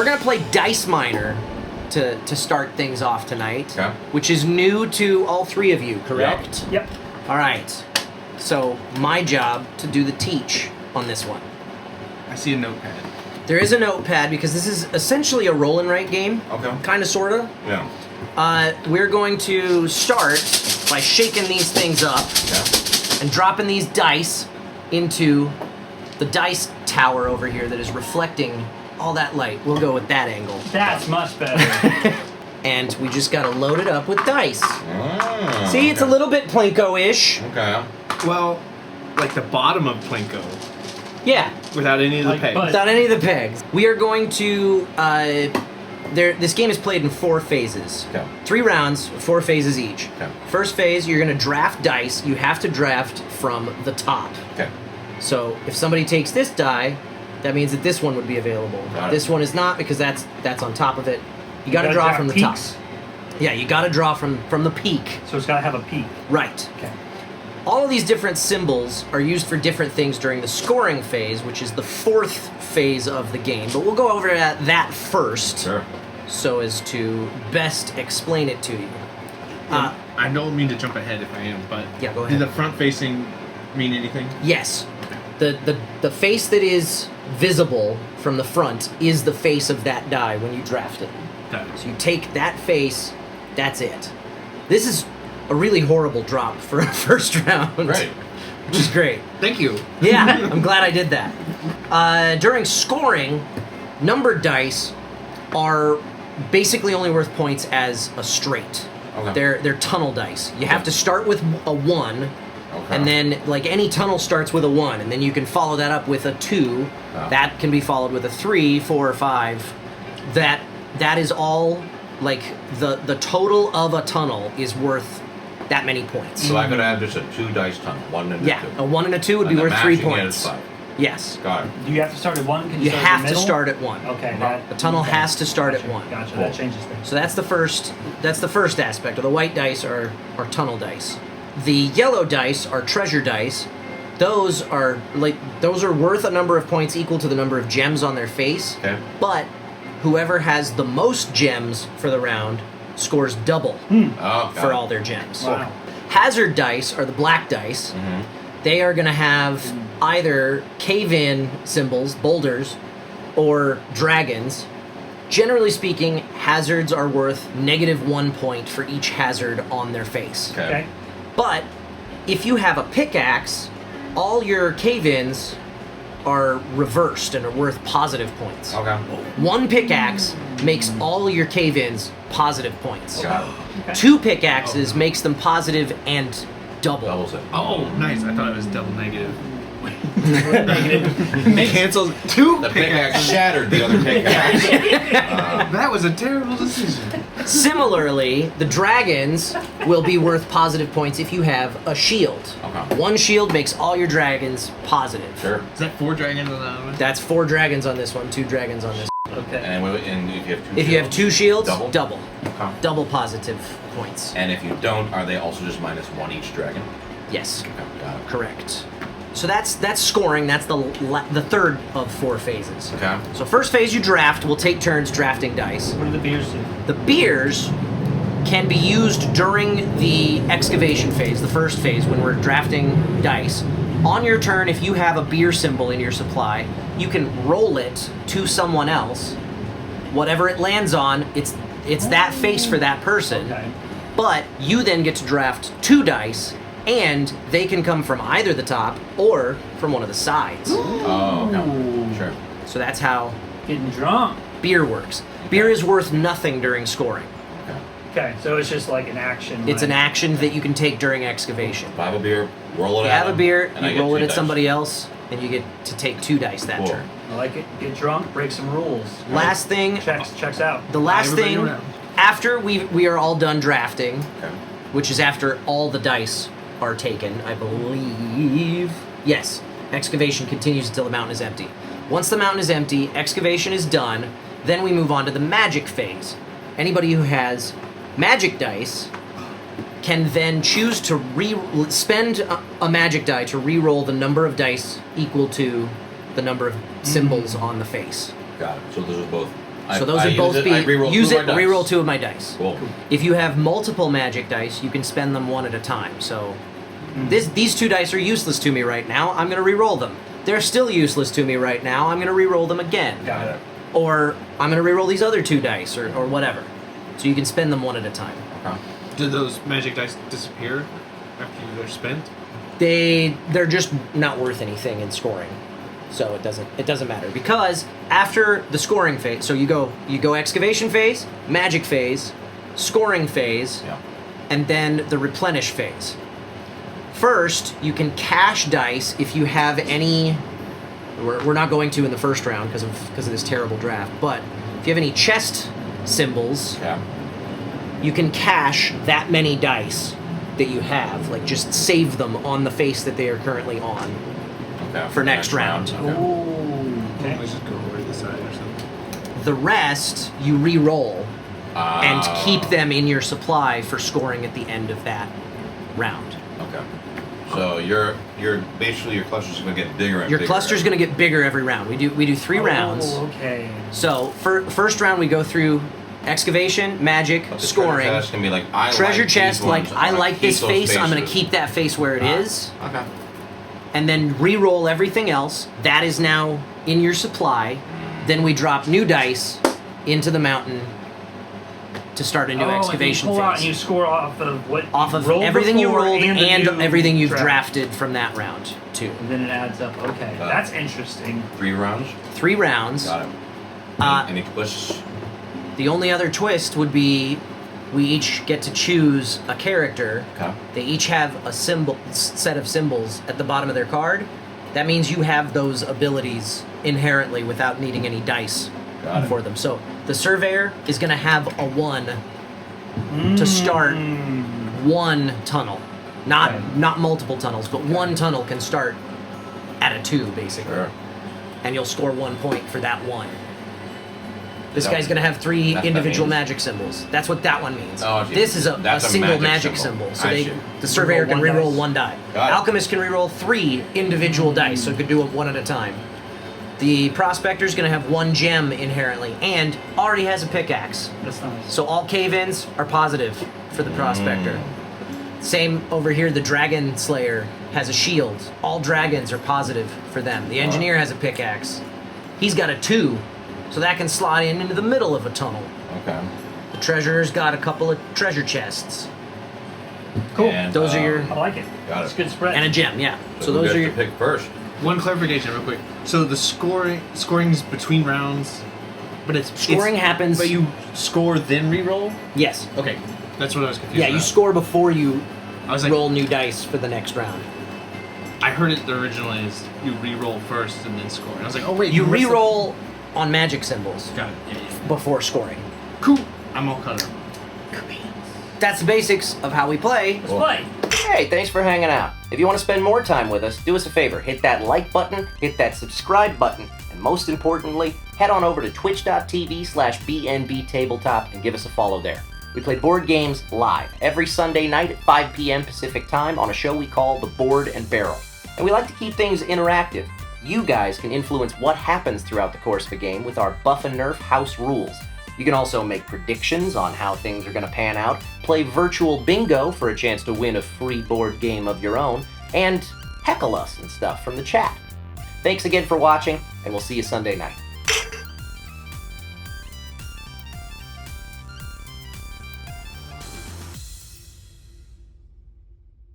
we're gonna play Dice Miner to start things off tonight, which is new to all three of you, correct? Yep. All right. So my job to do the teach on this one. I see a notepad. There is a notepad because this is essentially a roll and write game. Okay. Kind of, sorta. Yeah. We're going to start by shaking these things up and dropping these dice into the dice tower over here that is reflecting all that light. We'll go with that angle. That's much better. And we just gotta load it up with dice. See, it's a little bit Plinko-ish. Okay. Well, like the bottom of Plinko. Yeah. Without any of the pegs. Without any of the pegs. We are going to... this game is played in 4 phases. Okay. 3 rounds, 4 phases each. Okay. First phase, you're going to draft dice. You have to draft from the top. Okay. So if somebody takes this die, that means that this one would be available. This one is not because that's on top of it. You got to draw from the top. Yeah, you got to draw from the peak. So it's got to have a peak. Right. Okay. All of these different symbols are used for different things during the scoring phase, which is the 4th phase of the game. But we'll go over that first. Sure. So as to best explain it to you. I don't mean to jump ahead if I am, but yeah, go ahead. Did the front facing mean anything? Yes. The face that is visible from the front is the face of that die when you draft it. So you take that face, that's it. This is a really horrible drop for a first round. Right. Which is great. Thank you. Yeah, I'm glad I did that. During scoring, numbered dice are basically only worth points as a straight. Okay. They're tunnel dice. You have to start with a 1, and then like any tunnel starts with a 1, and then you can follow that up with a 2. That can be followed with a 3, 4, or 5. That is all, like the total of a tunnel is worth that many points. So I could have just a 2 dice tunnel, 1 and a 2. Yeah, a 1 and a 2 would be worth 3 points. Is 5. Yes. Got it. Do you have to start at 1? Can You start have at the to middle? start at 1. Okay. The tunnel has to start at 1. Gotcha. That changes things. So that's the first aspect. Of the white dice are tunnel dice. The yellow dice are treasure dice. Those are worth a number of points equal to the number of gems on their face. Okay. But whoever has the most gems for the round scores double for all their gems. Wow. Hazard dice are the black dice. They are going to have either cave-in symbols, boulders, or dragons. Generally speaking, hazards are worth -1 point for each hazard on their face. Okay. But if you have a pickaxe, all your cave-ins are reversed and are worth positive points. Okay. 1 pickaxe makes all your cave-ins positive points. Got it. 2 pickaxes makes them positive and double. Doubles it. Oh, nice. I thought it was double negative. Negative. Cancels 2 The pickaxe shattered the other pickaxe. That was a terrible decision. Similarly, the dragons will be worth positive points if you have a shield. Okay. 1 shield makes all your dragons positive. Sure. Is that 4 dragons on that one? That's 4 dragons on this one, 2 dragons on this. Okay. And if you have 2 If you have 2 shields, Double? double. Okay. Double positive points. And if you don't, are they also just -1 each dragon? Yes, Okay, got it. correct. So that's scoring. That's the third of 4 phases. Okay. So first phase you draft. We'll take turns drafting dice. What do the beers do? The beers can be used during the excavation phase, the first phase, when we're drafting dice. On your turn, if you have a beer symbol in your supply, you can roll it to someone else. Whatever it lands on, it's that face for that person. Okay. But you then get to draft 2 dice, and they can come from either the top or from one of the sides. Oh, okay. Sure. So that's how Getting drunk. beer works. Beer is worth nothing during scoring. Okay. Okay, so it's just like an action. It's an like- action that you can take during excavation. If I have a beer, roll it You at have a them, beer, and I you get roll it 2 at dice. somebody else, and you get to take 2 dice that Cool. turn. I like it. Get drunk, break some rules. Last thing, Checks out. the last Everybody thing, around. after we are all done drafting, Okay. which is after all the dice are taken, I believe. Yes, excavation continues until the mountain is empty. Once the mountain is empty, excavation is done, then we move on to the magic phase. Anybody who has magic dice can then choose to spend a magic die to re-roll the number of dice equal to the number of symbols on the face. Got it. So those are both So those I would both use it, be I reroll use two it, of my dice. reroll 2 of my dice. Cool. If you have multiple magic dice, you can spend them one at a time. So these 2 dice are useless to me right now. I'm going to reroll them. They're still useless to me right now. I'm going to reroll them again. Got it. Or I'm going to reroll these other 2 dice or whatever. So you can spend them one at a time. Okay. Do those magic dice disappear after they're spent? They're just not worth anything in scoring. So it doesn't matter because after the scoring phase, so you go excavation phase, magic phase, scoring phase, Yeah. and then the replenish phase. First, you can cash dice if you have any. We're not going to in the first round because of this terrible draft. But if you have any chest symbols, Yeah. you can cash that many dice that you have. Like just save them on the face that they are currently on. Okay. For next round. Okay. Ooh. Okay. Let's just go over to the side or something. The rest you re-roll and Ah. keep them in your supply for scoring at the end of that round. Okay. So you're basically your cluster's gonna get bigger and Your bigger. cluster's going to get bigger every round. We do 3 rounds. Oh, okay. So first round we go through excavation, magic, But the scoring. Treasure chest can be like I Treasure like chest, these ones, like I'm I gonna like keep this those face. I'm going to faces. keep that face where it is, Okay. and then re-roll everything else. That is now in your supply. Then we drop new dice into the mountain to start a new excavation and you pull out phase. and you score off of what Off you of rolled everything you before rolled and, the and new everything you've draft. drafted from that round too. And then it adds up. Okay, that's interesting. 3 rounds. 3 rounds. Got it. Uh, Any twists? The only other twist would be we each get to choose a character. Okay. They each have a set of symbols at the bottom of their card. That means you have those abilities inherently without needing any dice Got it. for them. So the surveyor is going to have a 1 to start one tunnel. Not Okay. not multiple tunnels, but one tunnel can start at a 2 basically. Sure. And you'll score 1 point for that 1. This That- guy's going to have 3 that's what that individual means? magic symbols. That's what that one means. Oh, gee. This is a That's a single magic magic symbol. symbol. So I see. the surveyor can Reroll one reroll dice. 1 die. Got it. Alchemist can reroll 3 individual dice, so it could do it 1 at a time. The prospector's going to have 1 gem inherently and already has a pickaxe. That's nice. So all cave-ins are positive for the prospector. Same over here, the dragon slayer has a shield. All dragons are positive for them. The engineer has a pickaxe. He's got a 2, so that can slot in into the middle of a tunnel. Okay. The treasurer's got a couple of treasure chests Cool. And, Those are your- I like it. Got It's it. good spread. and a gem, yeah. So who those gets are to your. pick first. One clarification, real quick. So the scoring's between rounds, but it's Scoring happens- But you score then re-roll. Yes. Okay, that's what I was confused. Yeah, you about. score before you I was like, roll new dice for the next round. I heard it originally is you re-roll first and then score. And I was like, oh wait, You missed the- re-roll on magic symbols Got it. Yeah, yeah. before scoring. Cool. I'm all caught up. That's the basics of how we play. Let's play. Hey, thanks for hanging out. If you want to spend more time with us, do us a favor. Hit that like button, hit that subscribe button, and most importantly, head on over to twitch.tv/BnBTabletop and give us a follow there. We play board games live every Sunday night at 5 p.m. Pacific time on a show we call The Board and Barrel. And we like to keep things interactive. You guys can influence what happens throughout the course of a game with our Buff and Nerf house rules. You can also make predictions on how things are going to pan out, play virtual bingo for a chance to win a free board game of your own, and heckle us and stuff from the chat. Thanks again for watching, and we'll see you Sunday night.